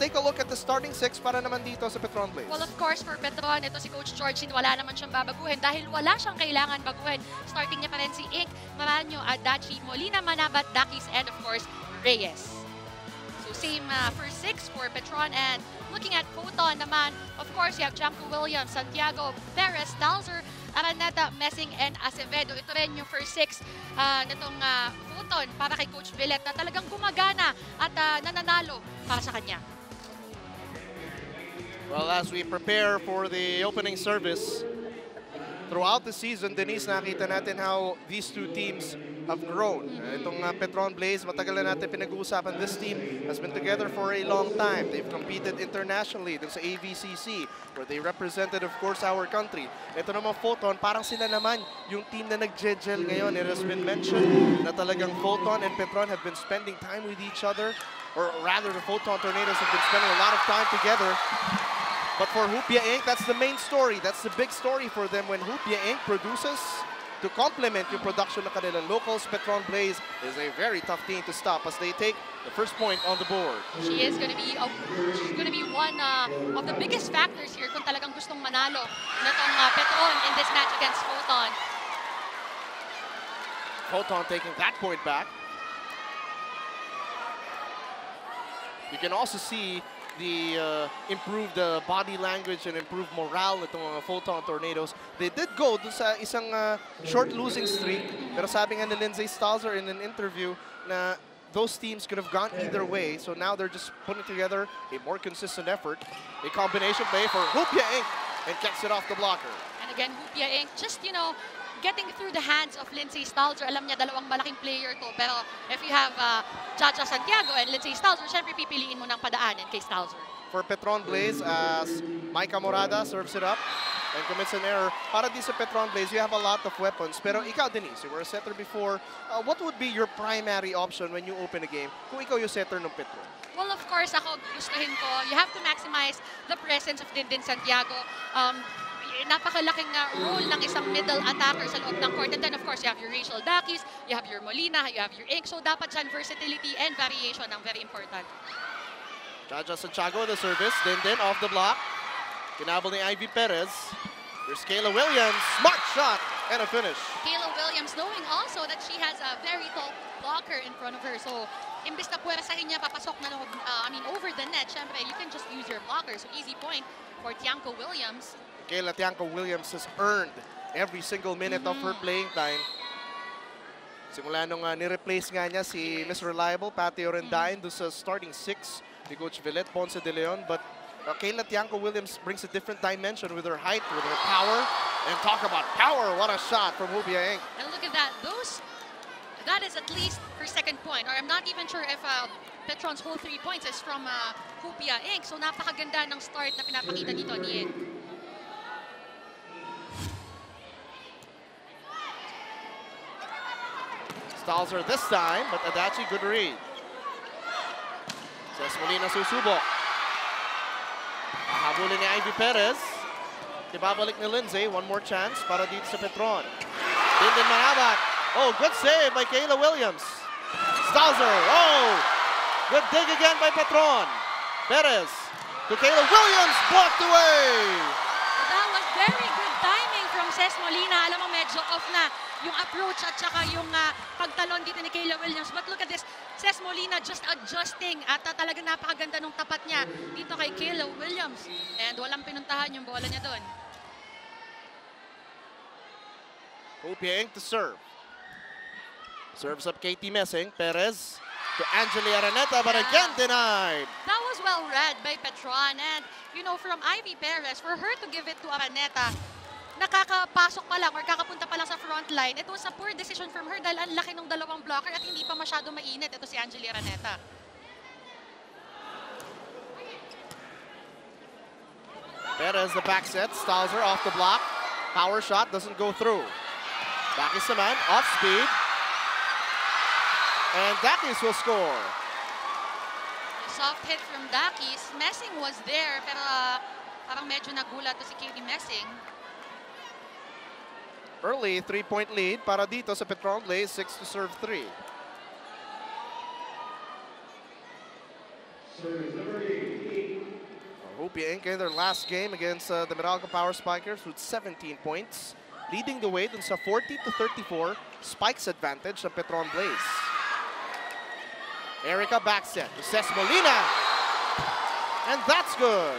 take a look at the starting six para naman dito sa Petron Blaze. Well, of course, for Petron, ito si Coach George, wala naman siyang babaguhin dahil wala siyang kailangan baguhin. Starting niya pa rin si Ink, Maranyo, Adachi, Molina, Manabat, Dakis, and of course, Reyes. So same first six for Petron. And looking at Foton naman, of course, you have Janko Williams, Santiago, Perez, Stalzer, Araneta, Messing, and Acevedo. Ito rin yung first six nitong Foton para kay Coach Villet na talagang gumagana at nananalo para sa kanya. Well, as we prepare for the opening service, throughout the season, Denise, nakita natin how these two teams have grown. Itong Petron Blaze, matagal na natin pinag-uusapan. This team has been together for a long time. They've competed internationally dun sa AVCC, where they represented, of course, our country. Ito naman Foton, parang sila naman yung team na nag-gel ngayon. It has been mentioned na talagang Foton and Petron have been spending time with each other, or rather, the Foton Tornadoes have been spending a lot of time together. But for Hupia Inc., that's the main story. That's the big story for them when Hupia Inc. produces to complement yung production ng kanilang locals. Petron Blaze is a very tough team to stop as they take the first point on the board. She is going to be one of the biggest factors here kung talagang gustong manalo natong Petron in this match against Foton. Foton taking that point back. You can also see the improved body language and improved morale nitong mga Foton Tornadoes. They did go dun sa isang short losing streak, pero sabi nga ni Lindsay Stalzer in an interview na those teams could have gone either way, so now they're just putting together a more consistent effort. A combination play for Hupia Inc. and gets it off the blocker. And again, Hupia Inc. just, you know, getting through the hands of Lindsay Stalzer. Alam niya dalawang malaking player to, pero if you have Jaja Santiago and Lindsay Stalzer, syempre pipiliin mo ng padaanin kay Stalzer. For Petron Blaze, as Maika Morada serves it up and commits an error. Para di sa Petron Blaze, you have a lot of weapons. Pero ikaw, Denise, you were a setter before. What would be your primary option when you open a game kung ikaw yung setter ng Petron? Well, of course, ako gustuhin ko, you have to maximize the presence of Dindin Santiago. Napakalaking role ng isang middle attacker sa loob ng court. And then, of course, you have your Rachel Dakis, you have your Molina, you have your Ink. So, dapat dyan versatility and variation ang very important. Jaja Santiago, the service. Dindin off the block. Kinabal ni Ivy Perez. There's Kayla Williams. Smart shot and a finish. Kayla Williams knowing also that she has a very tall blocker in front of her. So, imbis na puwersahin niya papasok na over the net, syempre, you can just use your blocker. So, easy point for Tianco Williams. Kayla Tianco Williams has earned every single minute of her playing time. Simula nung ni-replace nga niya si Miss Reliable, Patty Orendain, doon sa starting six ni Coach Villet, Ponce de Leon. But Kayla Tianco Williams brings a different dimension with her height, with her power. And talk about power, what a shot from Hupia Inc. And look at that. That is at least her second point. Or I'm not even sure if Petron's whole 3 points is from Hupia Inc. So napakaganda ng start na pinapakita dito ni Inc. Stalzer this time, but Adachi, good read. Ses Molina susubok. Habulin ni Ivy Perez. Ibabalik ni Lindsay. One more chance para dito sa Petron. Dindin Manabat. Oh, good save by Kayla Williams. Stalzer. Oh, good dig again by Petron. Perez to Kayla Williams. Blocked away. That was very good timing from Ses Molina. Alam mo, medyo off na yung approach at saka yung pagtalon dito ni Kayla Williams. But look at this, Ses Molina just adjusting at talagang napakaganda nung tapat niya dito kay Kayla Williams. And walang pinuntahan yung bola niya doon. Hupia Inc. to serve. Serves up Katie Messing. Perez to Angeli Araneta, but again denied. That was well read by Petron. And, you know, from Ivy Perez, for her to give it to Araneta, nakakapasok pa lang or kakapunta pa lang sa front line, it was a poor decision from her dahil ang laki ng dalawang blocker at hindi pa masyado mainit. Ito si Angeli Araneta. Perez the back set. Stalzer off the block. Power shot doesn't go through. Dakis naman, off speed. And Dakis will score. Soft hit from Dakis. Messing was there, pero parang medyo nagulat to si Katie Messing. Early 3-point lead para dito sa Petron Blaze, 6 to serve 3. Hopia Inc. in their last game against the Meralco Power Spikers with 17 points. Leading the way dun sa 40-34 spikes advantage ng Petron Blaze. Erica backset to Ces Molina. And that's good.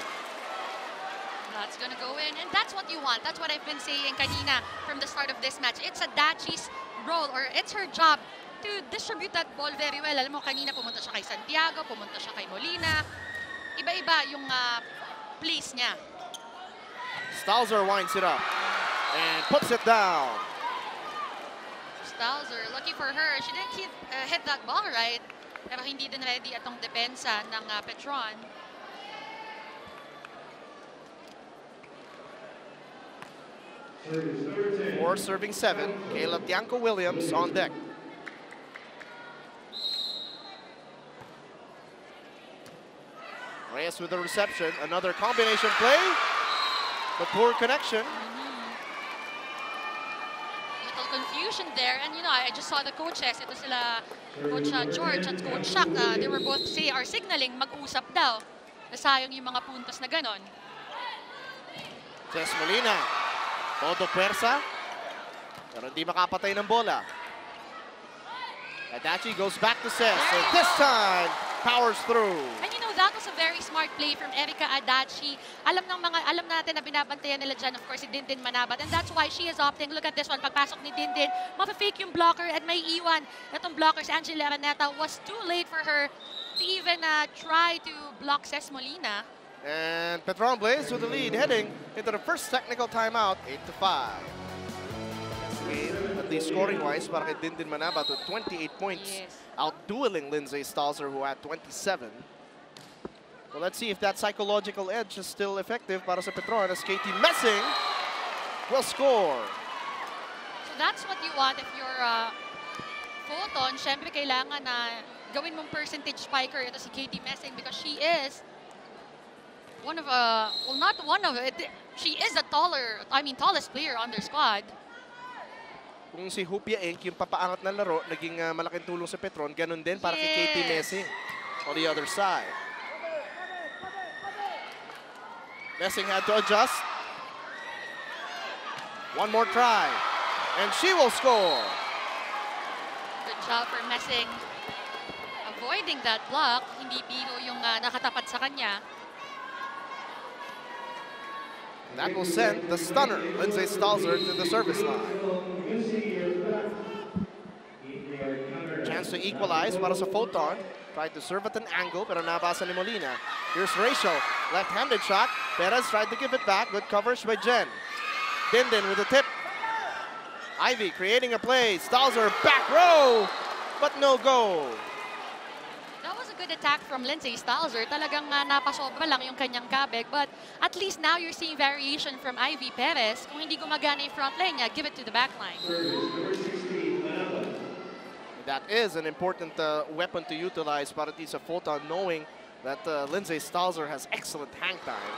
That's gonna go in, and that's what you want. That's what I've been saying kanina from the start of this match. It's Adachi's role, or it's her job to distribute that ball very well. Alam mo, kanina pumunta siya kay Santiago, pumunta siya kay Molina. Iba-iba yung place niya. Stalzer winds it up and puts it down. Stalzer, lucky for her, she didn't hit that ball right. Pero hindi din ready atong depensa ng Petron. For serving 7, Kayla Tianco Williams on deck. Reyes with the reception, another combination play, but poor connection. Little confusion there, and you know, I just saw the coaches. Ito sila, Coach George at Coach Shaq. They were both are signaling mag-usap daw. Nasayang yung mga puntos na ganon. Ces Molina, todo puwersa, pero hindi makapatay ng bola. Adachi goes back to Ces, and this time powers through. And you know, that was a very smart play from Erica Adachi. Alam natin na binabantayan nila dyan, of course, si Dindin Manabat. And that's why she is opting. Look at this one. Pagpasok ni Dindin, mape-fake yung blocker at may iwan. Itong blockers, Angela Araneta, was too late for her to even try to block Ces Molina. And Petron Blaze with the lead heading into the first technical timeout, 8-5. Game, at least scoring-wise, para kay Dindin Manabat with 28 points. Yes. Outdueling Lindsay Stalzer, who had 27. Well, let's see if that psychological edge is still effective para sa Petron as Katie Messing will score. So that's what you want if you're Foton. Siyempre, kailangan na gawin mong percentage spiker ito si Katie Messing because she is one of, well, not one of it. She is the tallest player on their squad. Kung si Hopia Inc. yung papaangat na laro, naging malaking tulong sa Petron, ganun din para kay Katie Messing on the other side. Messing had to adjust. One more try, and she will score. Good job for Messing. Avoiding that block, hindi biro yung nakatapat sa kanya. That will send the stunner, Lindsay Stalzer, to the service line. Chance to equalize para sa Foton. Tried to serve at an angle, pero nabasa ni Molina. Here's Rachel, left-handed shot. Perez tried to give it back. Good coverage by Jen. Dindin with a tip. Ivy creating a play. Stalzer back row, but no goal. That was a good attack from Lindsay Stalzer. Talagang napasobra lang yung kanyang kabig. But at least now you're seeing variation from Ivy Perez. Kung hindi gumagana yung front line niya, give it to the back line. That is an important weapon to utilize para sa Foton, knowing that Lindsay Stalzer has excellent hang time.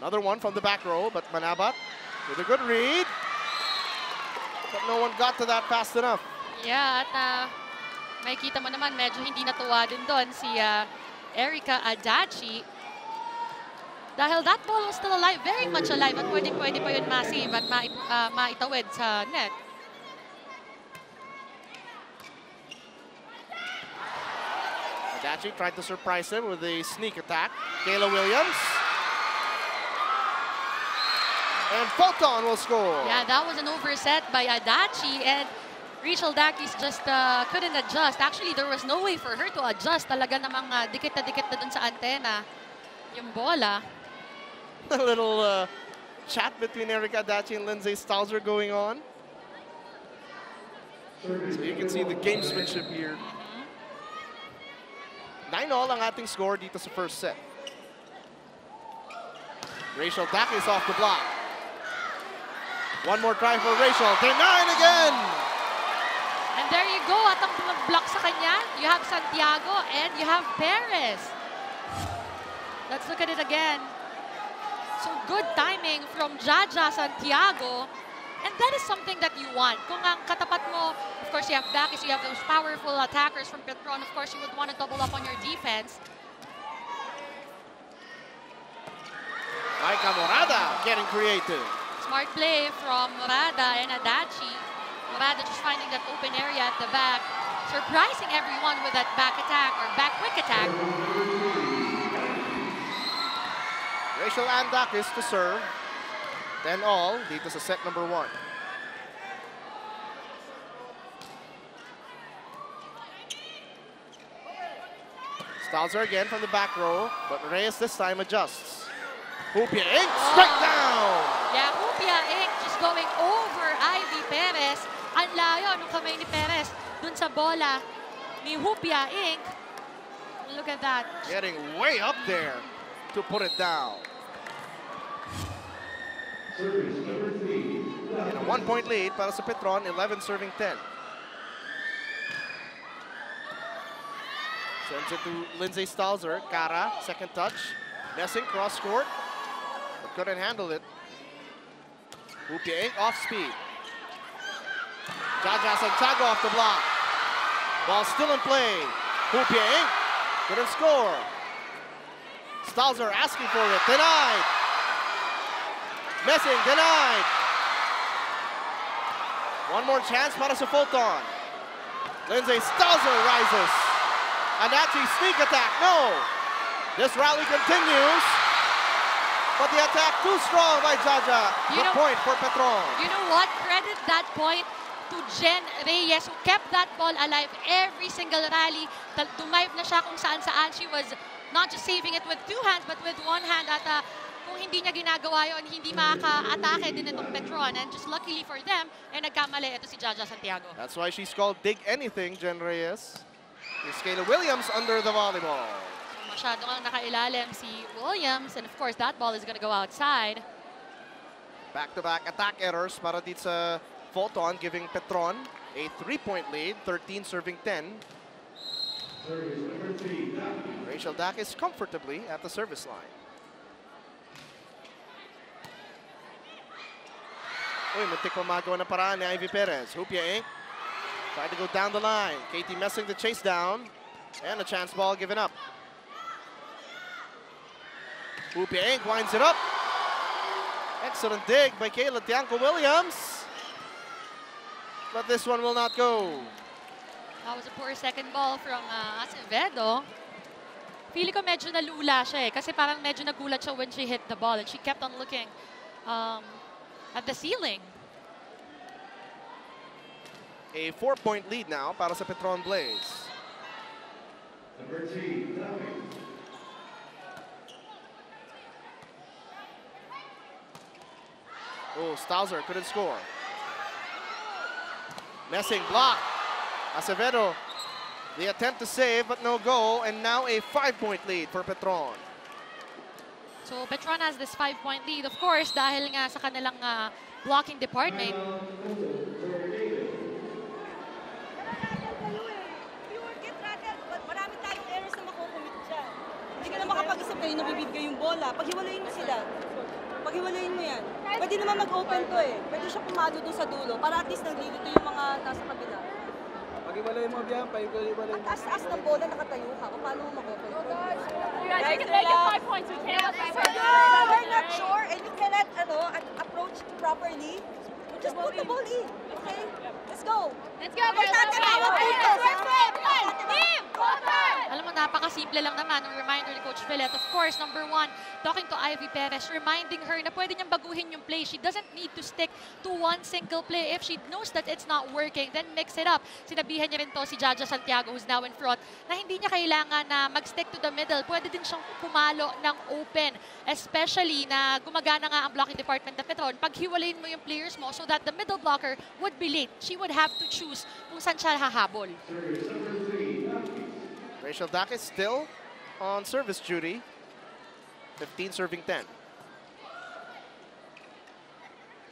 Another one from the back row, but Manabat with a good read. But no one got to that fast enough. Yeah, at makikita mo naman, medyo hindi natuwa din doon si Erica Adachi. Dahil that ball was still alive, very much alive, at pwede pa yun ma-save at maitawid sa net. Adachi tried to surprise him with a sneak attack. Kayla Williams. And Foton will score. Yeah, that was an overset by Adachi, and Rachel Dakis just couldn't adjust. Actually, there was no way for her to adjust. Talaga namang dikit na dun sa antena yung bola. A little chat between Erica Adachi and Lindsay Stalzer going on. So you can see the gamesmanship here. 9-all ang ating score dito sa first set. Rachel Dakis off the block. One more try for Rachel. Denied again! And there you go. At ang block sa kanya, you have Santiago and you have Perez. Let's look at it again. So good timing from Jaja Santiago. And that is something that you want. Kung ang katapat mo, of course, you have Dakis, you have those powerful attackers from Petron. Of course, you would want to double up on your defense. Maika Morada getting creative. Smart play from Morada and Adachi. Morada just finding that open area at the back. Surprising everyone with that back attack or back quick attack. Rachel Andakis to serve. 10-all dito sa set number 1. Stalzer again from the back row, but Reyes this time adjusts. Hupia Inc. straight down! Yeah, Hupia Inc. just going over Ivy Perez. Ang layo nung kamay ni Perez dun sa bola ni Hupia Inc. Look at that. Getting way up there to put it down. And a 1-point lead para sa Petron, 11 serving 10. Sends it to Lindsay Stalzer. Cara, second touch. Messing, cross court, but couldn't handle it. Hupia Inc. off speed. Jaja Santiago off the block. Ball still in play. Hupia Inc. couldn't score. Stalzer asking for it, denied. Messing, denied. One more chance para sa Foton. Lindsay Stalzer rises. Adachi sneak attack, no. This rally continues. But the attack too strong by Jaja. Good point for Petron. You know what? Credit that point to Jen Reyes, who kept that ball alive every single rally. Dumive na siya kung saan-saan. She was not just saving it with two hands, but with one hand. At kung hindi niya ginagawa yun, hindi makaka-atake din itong Petron. And just luckily for them, nagkamali ito si Jaja Santiago. That's why she's called Dig Anything, Jen Reyes. Is Kayla Williams under the volleyball. Masyado ang nakailalim si Williams. And of course, that ball is going to go outside. Back-to-back attack errors para dito sa Foton, giving Petron a 3-point lead, 13 serving 10. Rachel Dakis comfortably at the service line. Uy, muntik pa magawa na paraan ni Ivy Perez. Hupia Inc. tried to go down the line. Katie Messing the chase down. And a chance ball given up. Hupia Inc. winds it up. Excellent dig by Kayla Tiangco Williams. But this one will not go. That was a poor second ball from Acevedo. Pili ko medyo nalula siya kasi parang medyo nagulat siya when she hit the ball and she kept on looking at the ceiling. A 4-point lead now para sa Petron Blaze. Oh, Stalzer couldn't score. Messing block. Acevedo, the attempt to save but no goal, and now a 5-point lead for Petron. So Petron has this 5-point lead, of course, dahil nga sa kanilang blocking department. Marami tayong errors na makukumit dyan. Hindi ka na makapag-isip kayo nabibigay yung bola. Paghiwalayin mo sila. Paghiwalayin mo yan. Pwede naman mag-open to eh. Pwede siya pumalo doon sa dulo para at least naglilito yung mga nasa kabila. Pag-iwalayin mo biyan, pag-iwalayin mo. At as na bola, nakatayo ka. Paano mo mag-open to? Guys, you can make it 5 points. We can't let We're not sure and you cannot approach properly. Just put the ball in. Okay? Let's go. Let's go, girls. Alam mo, napakasimple lang naman ang reminder ni Coach Philette. Of course, number one, talking to Ivy Perez, reminding her na pwede niyang baguhin yung play. She doesn't need to stick to one single play. If she knows that it's not working, then mix it up. Sinabihan niya rin to si Jaja Santiago, who's now in front, na hindi niya kailangan na mag-stick to the middle. Pwede din siyang pumalo ng open. Especially na gumagana nga ang blocking department na Petron. Paghiwalayin mo yung players mo so that the middle blocker would be late. She would have to choose kung saan siya hahabol. Rachel Dakis still on service duty. 15 serving 10.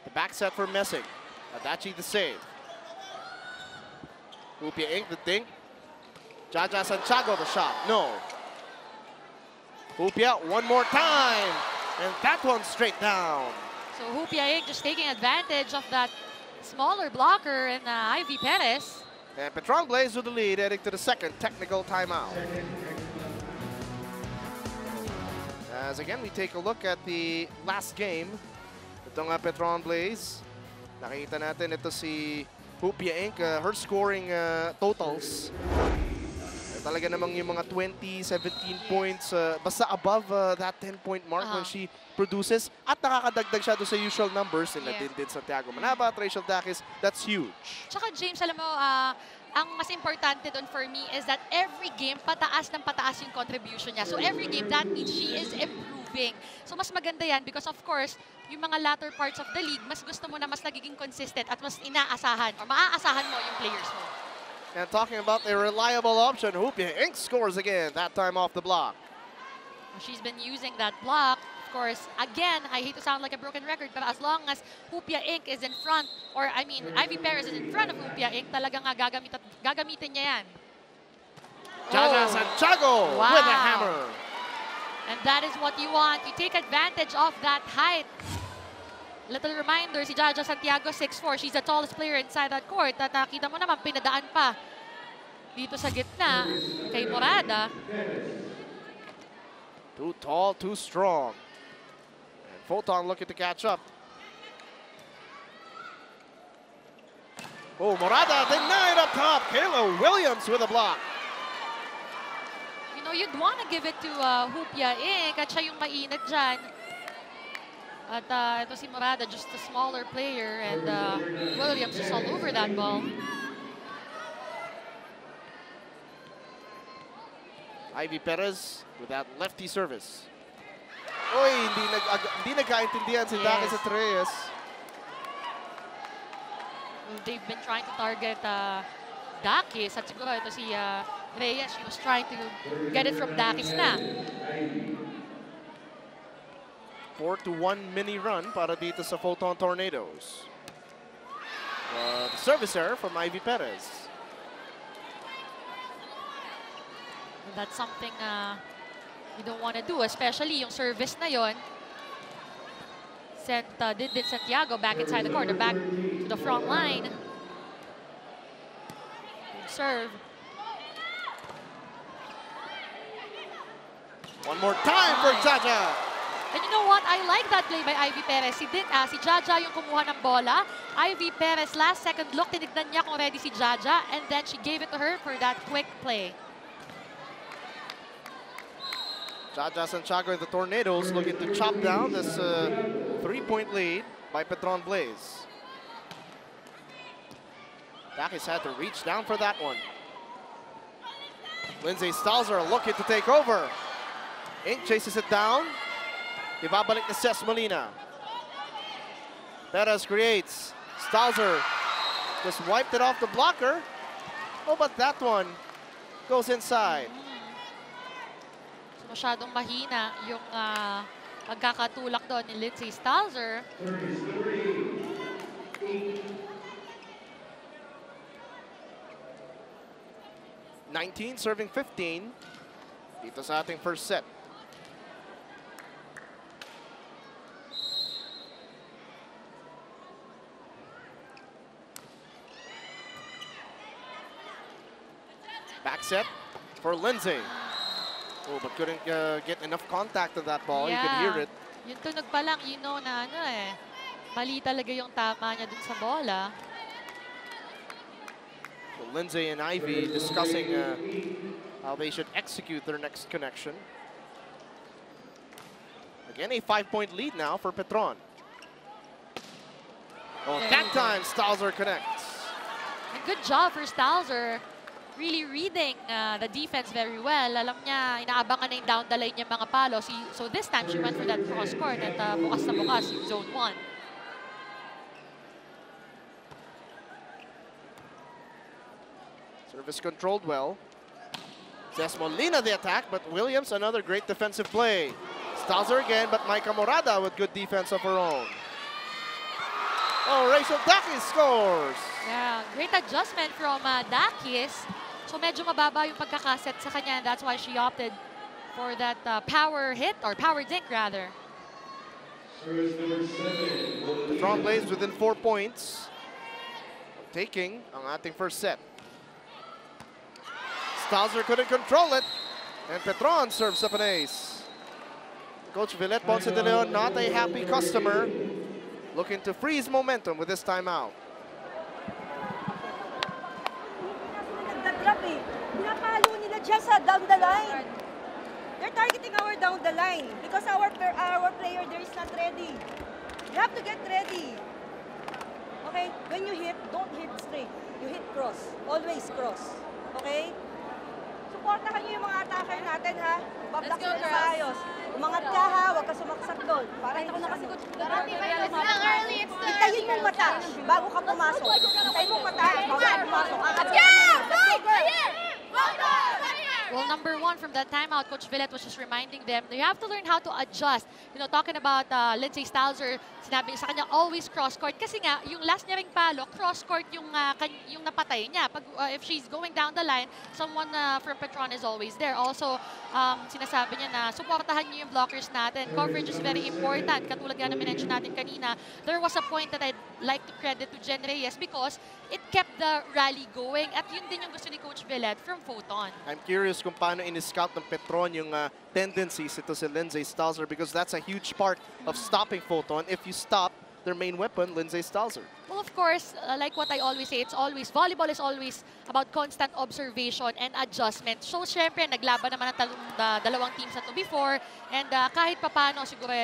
The back set for Messing. Adachi the save. Hupia Inc. the dink. Jaja Santiago the shot. No. Hupia one more time. And that one straight down. So Hupia Inc. just taking advantage of that smaller blocker in Ivy Perez. And Petron Blaze with the lead, heading to the second technical timeout. As again, we take a look at the last game. Ito nga Petron Blaze. Nakikita natin ito si Hupia Inc. Her scoring totals. Talaga namang yung mga 20, 17 points, basta above that 10-point mark when she produces. At nakakadagdag siya doon sa usual numbers nila din Santiago Manaba at Rachel Dakis. That's huge. Tsaka James, alam mo, ang mas importante doon for me is that every game, pataas ng pataas yung contribution niya. So every game, that means she is improving. So mas maganda yan because of course, yung mga latter parts of the league, mas gusto mo na mas nagiging consistent at mas inaasahan or maaasahan mo yung players mo. And talking about a reliable option, Hupia Inc. scores again, that time off the block. She's been using that block. Of course, again, I hate to sound like a broken record, but as long as Hupia Inc. is in front, or I mean, Ivy Perez is in front of Hupia Inc., talagang gagamitin niya yan. Jaja Santiago with a hammer. And that is what you want. You take advantage of that height. Little reminder, si Jaja Santiago, 6'4". She's the tallest player inside that court. At nakita mo naman, pinadaan pa dito sa gitna kay Morada. Too tall, too strong. And Foton looking to catch up. Oh, Morada denied up top. Kayla Williams with a block. You know, you'd want to give it to Hupia Inc. At siya yung mainit dyan. At ito si Morada, just a smaller player, and Williams is all over that ball. Ivy Perez with that lefty service. Oy, hindi nagkaintindihan si Dakis at Reyes. They've been trying to target Dakis, at siguro ito si Reyes, she was trying to get it from Dakis na. 4-1 mini run para dito sa Foton Tornadoes. The service error from Ivy Perez. And that's something you don't want to do, especially yung service na yon. Sent did Santiago back inside the corner, back to the front line. Good serve. One more time for Jaja. And you know what? I like that play by Ivy Perez. Si Jaja yung kumuha ng bola. Ivy Perez, last second look, tinignan niya kung ready si Jaja. And then she gave it to her for that quick play. Jaja Santiago and the Tornadoes looking to chop down this 3-point lead by Petron Blaze. Dakis had to reach down for that one. Lindsay Stalzer looking to take over. Inc. chases it down. Ibabalik na Ces Molina. Perez creates. Stalzer just wiped it off the blocker. Oh, but that one goes inside. So masyadong mahina yung pagkakatulak doon ni Lindsay Stalzer. 19 serving 15 dito sa ating first set. Back set for Lindsay. Oh, but couldn't get enough contact of that ball. You could hear it. Yung tunog pa lang, you know na mali talaga yung tama niya dun sa bola. So Lindsay and Ivy discussing how they should execute their next connection. Again, a 5-point lead now for Petron. Oh, that time Stalzer connects. Good job for Stalzer. Really reading the defense very well. Alam niya, inaabangan na yung down the lane niya mga palo. So this time, she went for that cross court at bukas na bukas, yung zone 1. Service controlled well. Ces Molina the attack, but Williams another great defensive play. Stalzer again, but Maika Morada with good defense of her own. Oh, Rachel Dakis scores! Yeah, great adjustment from Dakis. So medyo mababa yung pagkakaset sa kanya. That's why she opted for that power hit, or power dink rather. Petron plays within 4 points. Taking ang ating first set. Stalzer couldn't control it. And Petron serves up an ace. Coach Villet Ponce de Leon, not a happy customer. Looking to freeze momentum with this timeout. Nagdadrop eh. Pinapalo nila dyan sa down the line. They're targeting our down the line because our player there is not ready. You have to get ready. Okay? When you hit, don't hit straight. You hit cross. Always cross. Okay? Supportahan niyo yung mga attacker natin, ha? Bablock sila sa ayos. Umangat ka, ha? Huwag ka sumaksak doon. Para hindi na kasi hintayin mong mata bago ka pumasok. Hintayin mong mata bago ka pumasok. Well, number one, from that timeout, Coach Villet was just reminding them, you have to learn how to adjust. You know, talking about Lindsay Stalzer, sinabi sa kanya, always cross-court. Kasi nga, yung last niya ring palo, cross-court yung napatay niya. Pag, if she's going down the line, someone from Petron is always there. Also, sinasabi niya na supportahan niyo yung blockers natin. Coverage is very important. Katulad nga na minention natin kanina, there was a point that I'd like to credit to Jen Reyes because it kept the rally going. At yun din yung gusto ni Coach Villet from Foton. I'm curious kung paano in-scout ng Petron yung tendencies ito si Lindsay Stalzer because that's a huge part of stopping Foton. If you stop their main weapon, Lindsay Stalzer. Well, of course, like what I always say, volleyball is always about constant observation and adjustment. So, syempre, naglaban naman ang dalawang teams na to before. And kahit papano, siguro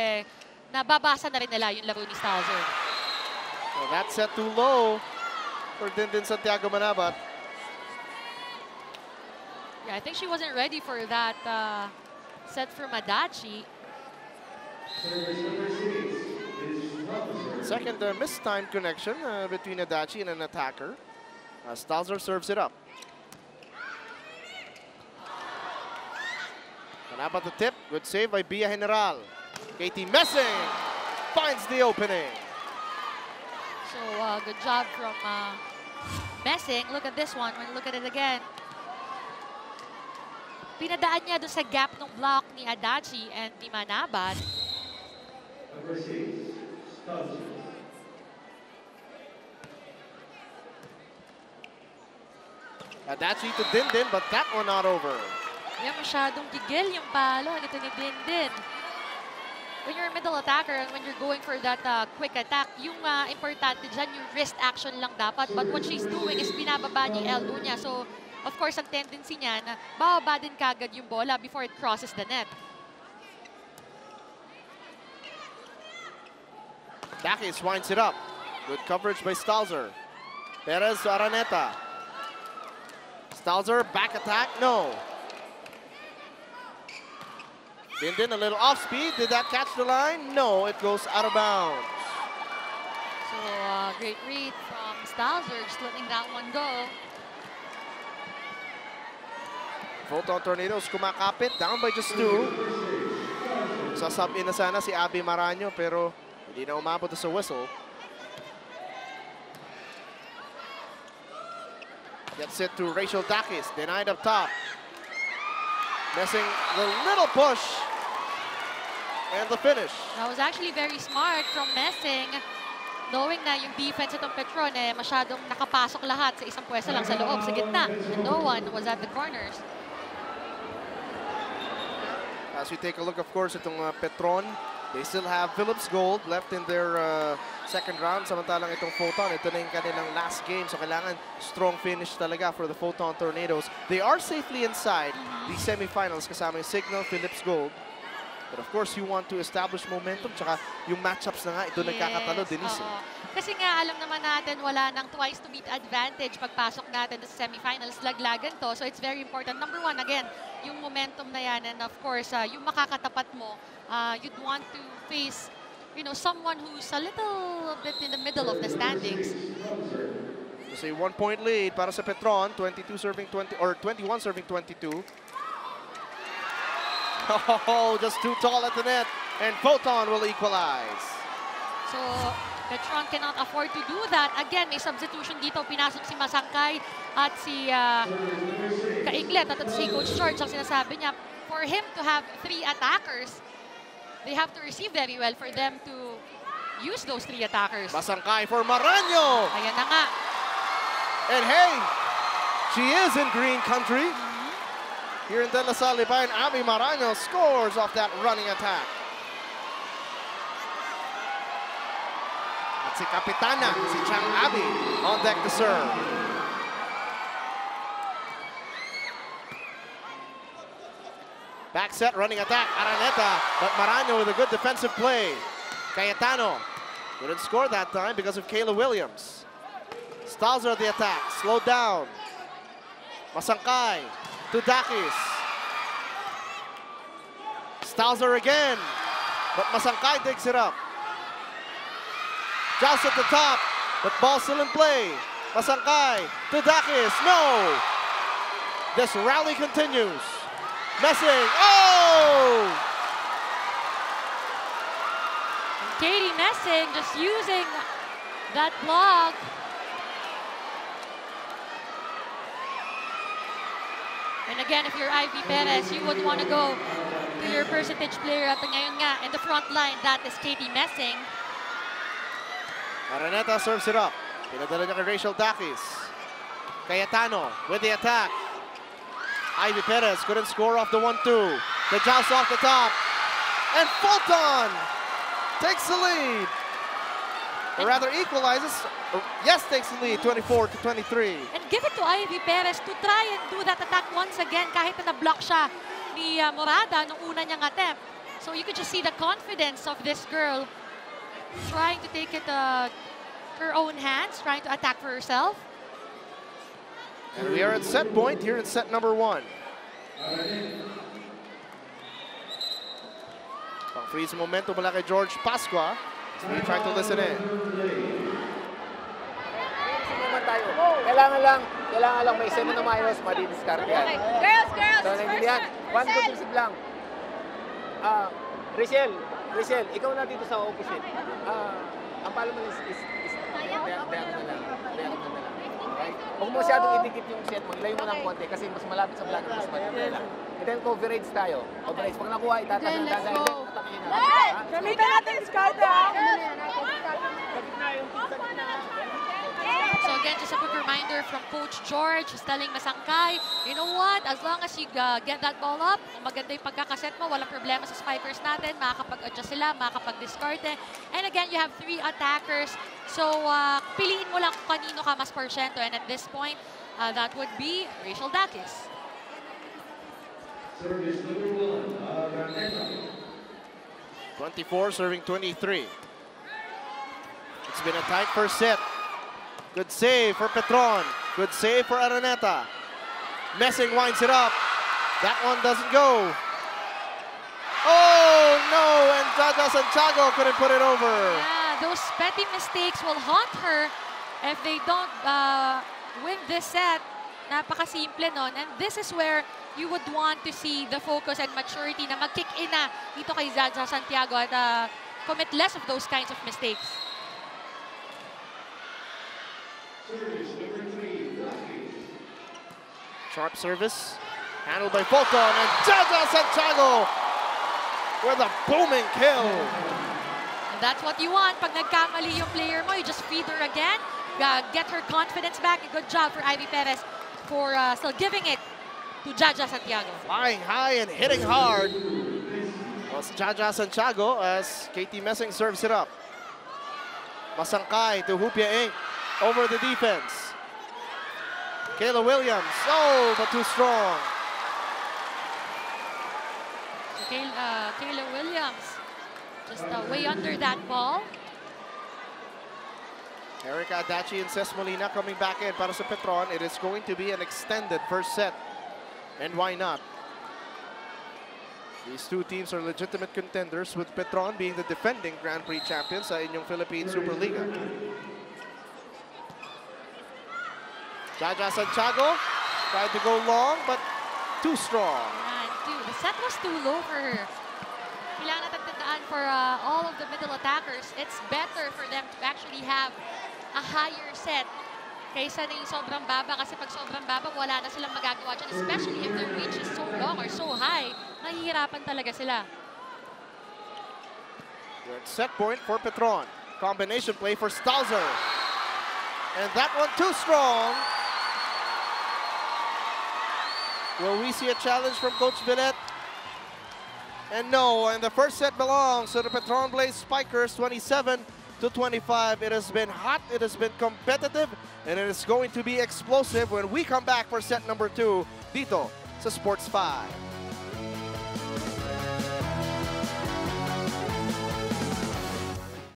nababasa na rin nila yung laro ni Stalzer. So that's set too low for Dindin Santiago Manabat. Yeah, I think she wasn't ready for that set from Adachi. Second mistimed connection between Adachi and an attacker. Stalzer serves it up. Manabat the tip. Good save by Bia General. Katie Messing finds the opening. So, good job from Messing. Look at this one. When you look at it again. Pinadaan niya doon sa gap ng block ni Adachi and ni Manabat. Adachi to Dindin, but that one not over. Yeah, masyadong gigil yung palo nito ni Dindin. When you're a middle attacker and when you're going for that quick attack, yung importante dyan, yung wrist action lang dapat. But what she's doing is binababa niya yung elbow niya. So, of course, ang tendency niya na bababa din kagad yung bola before it crosses the net. Dakis winds it up. Good coverage by Stalzer. Perez Araneta. Stalzer, back attack, no. Dindin, a little off speed. Did that catch the line? No, it goes out of bounds. So, great read from Stalzer, just letting that one go. Foton Tornadoes kumakapit, down by just 2. Sasub-in na sana si Abby Maranyo pero hindi na umabot sa whistle. Gets it to Rachel Dakis, denied up top. Messing the little push and the finish. That was actually very smart from Messing. Knowing na yung defense itong Petron masyadong nakapasok lahat sa isang pwesto lang sa loob, sa gitna. And no one was at the corners. As we take a look, of course, itong Petron, they still have Phillips Gold left in their second round. Samantalang itong Foton, ito na yung kanilang last game. So kailangan strong finish talaga for the Foton Tornadoes. They are safely inside the semifinals kasama yung Signal, Phillips Gold. But of course, you want to establish momentum. Tsaka yung matchups na nga, ito nagkakatalo, Denise. Kasi nga, alam naman natin, wala nang twice to beat advantage pagpasok natin sa semifinals. Laglagan to. So it's very important. Number one, again, yung momentum na yan. And of course, yung makakatapat mo, you'd want to face, you know, someone who's a little bit in the middle of the standings. It's a 1-point lead para sa Petron. 22 serving 20, or 21 serving 22. Oh, just too tall at the net. And Foton will equalize. So, Petron cannot afford to do that. Again, may substitution dito. Pinasok si Masangkay at si Kaiglet at si Coach George. Ang sinasabi niya, for him to have 3 attackers, they have to receive very well for them to use those 3 attackers. Masangkay for Maraño. Ayan na nga. And hey, she is in green country. Here in De La Salle, Abby Maraño scores off that running attack. At si Kapitana, si Chang Abby, on deck to serve. Back set, running attack, Araneta, but Maraño with a good defensive play. Cayetano couldn't score that time because of Kayla Williams. Stalzer the attack, slowed down. Masangkay to Dakis. Stalzer again, but Masangkay digs it up. Joust at the top, but ball still in play. Masangkay to Dakis, no! This rally continues. Messing, oh! Katie Messing just using that block. And again, if you're Ivy Perez, you would want to go to your percentage player. At ngayon nga, in the front line, that is Katie Messing. Araneta serves it up. Pinadala niya kay Rachel Dakis. Cayetano with the attack. Ivy Perez couldn't score off the 1-2. The joust off the top. And Foton takes the lead. Or rather equalizes. Yes, takes the lead, 24-23. And give it to Ivy Perez to try and do that attack once again kahit na na-block siya ni Morada nung una niyang attempt. So you could just see the confidence of this girl trying to take it her own hands, trying to attack for herself. And we are at set point here in set number 1. Pang-freeze momentum mula kay George Pascua. So we try to listen in. naman tayo. Kailangan lang may seno na mayos, madidiskarte yan. Okay. Girls, So, naintindihan. One conclusive lang. Rachel, ikaw na dito sa opposite. Ang pala mo is bayang na lang. Right? Huwag mo masyadong idikit yung set mo. Ilayo mo ng konti kasi mas malapit sa vlog. Mas malapit lang. And then coverage tayo. Coverage. Pag nakuha, itataas ng dada. And then atakin natin. Gamitan natin yung diskarte, ha? So again, just a quick reminder from Coach George, he's telling Masangkay, you know what, as long as you get that ball up, maganda yung pagkakaset mo, walang problema sa spikers natin, makakapag-adjust sila, makakapag-discarte. And again, you have 3 attackers. So piliin mo lang kung kanino ka mas porsyento. And at this point, that would be Rachel Dakis. 24 serving 23. It's been a tight first set. Good save for Petron. Good save for Araneta. Messing winds it up. That one doesn't go. Oh no, and Jaja Santiago couldn't put it over. Yeah, those petty mistakes will haunt her if they don't win this set. Napakasimple nun. And this is where you would want to see the focus and maturity na mag-kick in na dito kay Jaja Santiago at commit less of those kinds of mistakes. Sharp service, handled by Foton, and Jaja Santiago with a booming kill. And that's what you want. Pag nagkamali yung player mo, you just feed her again, get her confidence back. A good job for Ivy Perez for still giving it to Jaja Santiago. Flying high and hitting hard was Jaja Santiago as Katie Messing serves it up. Masangkay to Hupia Inc. Over the defense. Kayla Williams, oh, but too strong. So Kayla Williams just way under that ball. Erica Adachi and Ces Molina coming back in para sa Petron. It is going to be an extended first set. And why not? These two teams are legitimate contenders, with Petron being the defending Grand Prix champions sa inyong Philippine SuperLiga. Jaja Santiago tried to go long, but too strong. The set was too low for her. Kailangan natin tandaan for all of the middle attackers, it's better for them to actually have a higher set kaysa na yung sobrang baba, kasi pag sobrang baba, wala na silang magagawa dyan. Especially if their reach is so long or so high, mahihirapan talaga sila. Good set point for Petron. Combination play for Stauser. And that one too strong. Will we see a challenge from Coach Villette? And no, and the first set belongs to the Petron Blaze Spikers, 27-25. It has been hot, it has been competitive, and it is going to be explosive when we come back for set number 2 dito sa Sports 5.